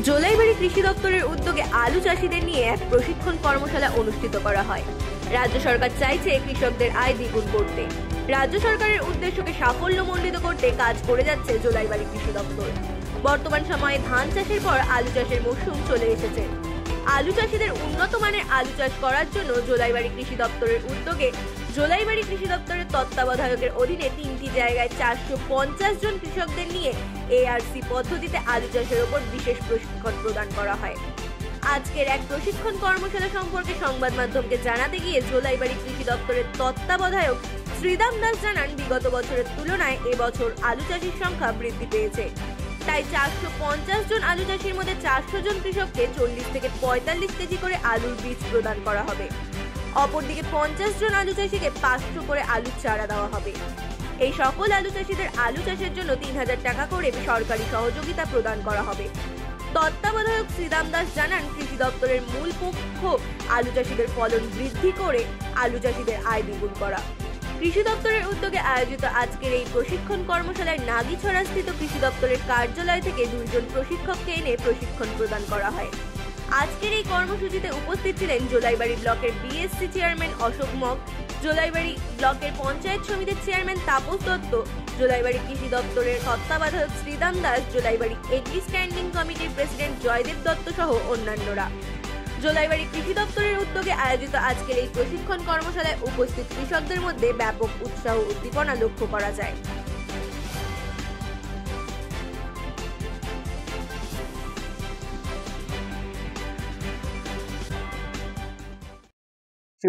জোলাইবাড়ি কৃষি দপ্তরের উদ্যোগে আলু চাষীদের নিয়ে এক প্রশিক্ষণ কর্মশালা অনুষ্ঠিত করা হয়। রাজ্য সরকার চাইছে কৃষকদের আয় দ্বিগুণ করতে। রাজ্য সরকারের উদ্দেশ্যকে সাফল্যমণ্ডিত করতে কাজ করে যাচ্ছে জোলাইবাড়ি কৃষি দপ্তর। বর্তমান সময়ে ধান চাষের পর আলু চাষের মৌসুম চলে এসেছে। আলু চাষীদের উন্নত মানের আলু চাষ করার জন্য জোলাইবাড়ি কৃষি দপ্তরের উদ্যোগে জোলাইবাড়ি কৃষি দপ্তরের তত্ত্বাবধায়কের অধীনে 3টি জায়গায় 450 জন কৃষকদের নিয়ে এআরসি পদ্ধতিতে আলু চাষের উপর বিশেষ প্রশিক্ষণ প্রদান করা হয়। আজকের এক প্রশিক্ষণ কর্মশালা সম্পর্কে সংবাদ মাধ্যমকে জানাতে গিয়ে জোলাইবাড়ি কৃষি দপ্তরের তত্ত্বাবধায়ক শ্রীদাম দাস জানান, বিগত বছরের তুলনায় এবছর আলু চাষির সংখ্যা বৃদ্ধি পেয়েছে। তাই 450 জন আলু চাষির মধ্যে 400 জন কৃষককে 40 থেকে 45 কেজি করে আলুর বীজ প্রদান করা হবে। অপরদিকে 50 জন আলু চাষিকে 500 করে আলুর চারা দেওয়া হবে। এই সকল আলু চাষিদের আলু চাষের জন্য 3000 টাকা করে সরকারি সহযোগিতা প্রদান করা হবে। তত্ত্বাবধায়ক শ্রীদাম দাস জানান, কৃষি দপ্তরের মূল লক্ষ্য আলু চাষিদের ফলন বৃদ্ধি করে আলু চাষিদের আয় দ্বিগুণ করা। কৃষি দপ্তরের উদ্যোগে আয়োজিত আজকের এই প্রশিক্ষণ কর্মশালায় নাগিছড়া স্থিত কৃষি দপ্তরের কার্যালয় থেকে 2 জন প্রশিক্ষককে এনে প্রশিক্ষণ প্রদান করা হয়। আজকের এই কর্মসূচিতে উপস্থিত ছিলেন জোলাইবাড়ি ব্লকের বিএসসি চেয়ারম্যান অশোক মগ, জোলাইবাড়ি ব্লকের পঞ্চায়েত সমিতির চেয়ারম্যান তাপস দত্ত, জোলাইবাড়ি কৃষি দপ্তরের তত্ত্বাবধায়ক শ্রীদাম দাস, জোলাইবাড়ি এগ্রি স্ট্যান্ডিং কমিটির প্রেসিডেন্ট জয়দেব দত্ত সহ অন্যান্যরা। জোলাইবাড়ি কৃষি দপ্তরের উদ্যোগে আয়োজিত আজকের এই প্রশিক্ষণ কর্মশালায় উপস্থিত কৃষকদের মধ্যে ব্যাপক উৎসাহ উদ্দীপনা লক্ষ্য করা যায়।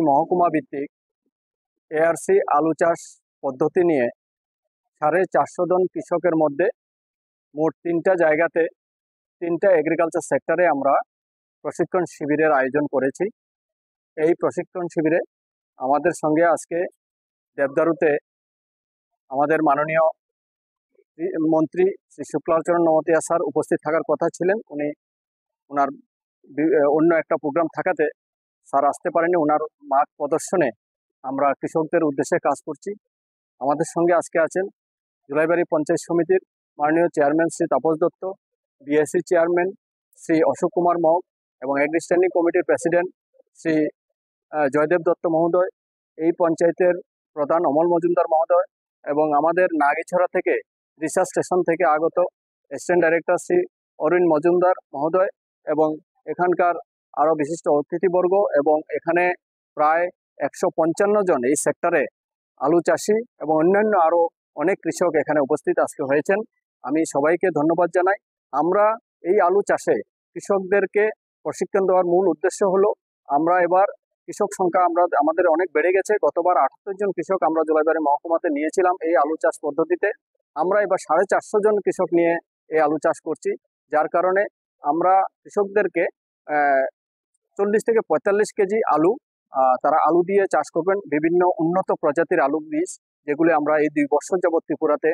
মহকুমা ভিত্তিক এআরসি আলু চাষ পদ্ধতি নিয়ে 450 জন কৃষকের মধ্যে মোট 3টা জায়গাতে 3টা এগ্রিকালচার সেক্টরে আমরা প্রশিক্ষণ শিবিরের আয়োজন করেছি। এই প্রশিক্ষণ শিবিরে আমাদের সঙ্গে আজকে দেবদারুতে আমাদের মাননীয় মন্ত্রী শ্রী শুক্লাচরণ নমতিয়া স্যার উপস্থিত থাকার কথা ছিলেন। ওনার অন্য একটা প্রোগ্রাম থাকাতে স্যার আসতে পারেনি। ওনার মাঠ প্রদর্শনে আমরা কৃষকদের উদ্দেশ্যে কাজ করছি। আমাদের সঙ্গে আজকে আছেন জোলাইবাড়ি পঞ্চায়েত সমিতির মাননীয় chairman Shri Tapas Dutta, BSC chairman Shri Ashok Kumar Mog এবং এগ্রি স্ট্যান্ডিং কমিটির প্রেসিডেন্ট শ্রী জয়দেব দত্ত মহোদয়, এই পঞ্চায়েতের প্রধান অমল মজুমদার মহোদয় এবং আমাদের নাগিছড়া থেকে রিসার্চ স্টেশন থেকে আগত অ্যাসিস্ট্যান্ট ডাইরেক্টর শ্রী অরুণ মজুমদার মহোদয় এবং এখানকার আরও বিশিষ্ট অতিথিবর্গ এবং এখানে প্রায় 155 জন এই সেক্টরে আলু চাষি এবং অন্যান্য আরও অনেক কৃষক এখানে উপস্থিত আজকে হয়েছেন। আমি সবাইকে ধন্যবাদ জানাই। আমরা এই আলু চাষে কৃষকদেরকে প্রশিক্ষণ দেওয়ার মূল উদ্দেশ্য হলো, আমরা এবার কৃষক সংখ্যা আমাদের অনেক বেড়ে গেছে। গতবার 78 জন কৃষক আমরা জোলাইবাড়ি মহকুমাতে নিয়েছিলাম এই আলু চাষ পদ্ধতিতে। আমরা এবার 450 জন কৃষক নিয়ে এই আলু চাষ করছি, যার কারণে আমরা কৃষকদেরকে 40 থেকে 45 কেজি আলু তারা আলু দিয়ে চাষ করবেন। বিভিন্ন উন্নত প্রজাতির আলু বীজ, যেগুলি আমরা এই 2 বছর যাবৎ ত্রিপুরাতে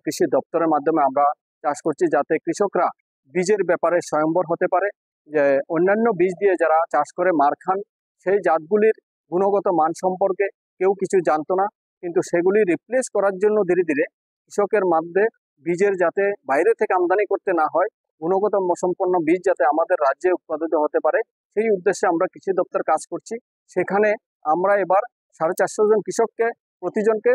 কৃষি দপ্তরের মাধ্যমে আমরা চাষ করছি, যাতে কৃষকরা বীজের ব্যাপারে স্বয়ম্বর হতে পারে। যে অন্যান্য বীজ দিয়ে যারা চাষ করে মার খান, সেই জাতগুলির গুণগত মান সম্পর্কে কেউ কিছু জানতো না, কিন্তু সেগুলি রিপ্লেস করার জন্য ধীরে ধীরে কৃষকের মধ্যে বীজের যাতে বাইরে থেকে আমদানি করতে না হয়, গুণগত সম্পন্ন বীজ যাতে আমাদের রাজ্যে উৎপাদিত হতে পারে, সেই উদ্দেশ্যে আমরা কৃষি দপ্তর কাজ করছি। সেখানে আমরা এবার 450 জন কৃষককে প্রতিজনকে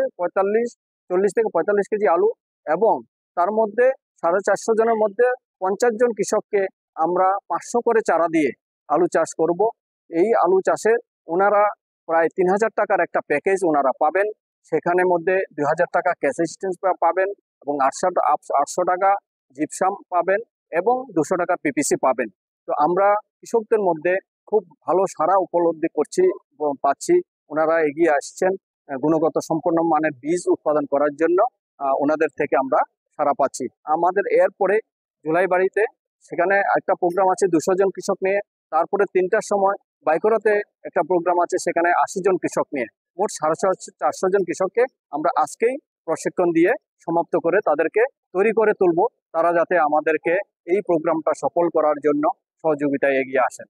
40 থেকে 45 কেজি আলু এবং তার মধ্যে 450 জনের মধ্যে 50 জন কৃষককে আমরা 500 করে চারা দিয়ে আলু চাষ করব। এই আলু চাষে ওনারা প্রায় 3000 টাকার একটা প্যাকেজ ওনারা পাবেন। সেখানে মধ্যে 2000 টাকা ক্যাশ অ্যাসিস্ট্যান্স পাবেন এবং 800 টাকা জিপসাম পাবেন এবং 200 টাকা পিপিসি পাবেন। তো আমরা কৃষকদের মধ্যে খুব ভালো সাড়া উপলব্ধি পাচ্ছি। ওনারা এগিয়ে আসছেন গুণগত সম্পন্ন মানের বীজ উৎপাদন করার জন্য। ওনাদের থেকে আমরা সাড়া পাচ্ছি। আমাদের এরপরে জোলাইবাড়িতে সেখানে একটা প্রোগ্রাম আছে 200 জন কৃষক নিয়ে। তারপরে 3টার সময় বাইকোরাতে একটা প্রোগ্রাম আছে, সেখানে 80 জন কৃষক নিয়ে। মোট 450 জন কৃষককে আমরা আজকেই প্রশিক্ষণ দিয়ে সমাপ্ত করে তাদেরকে তৈরি করে তুলব, তারা যাতে আমাদেরকে এই প্রোগ্রামটা সফল করার জন্য সহযোগিতায় এগিয়ে আসেন।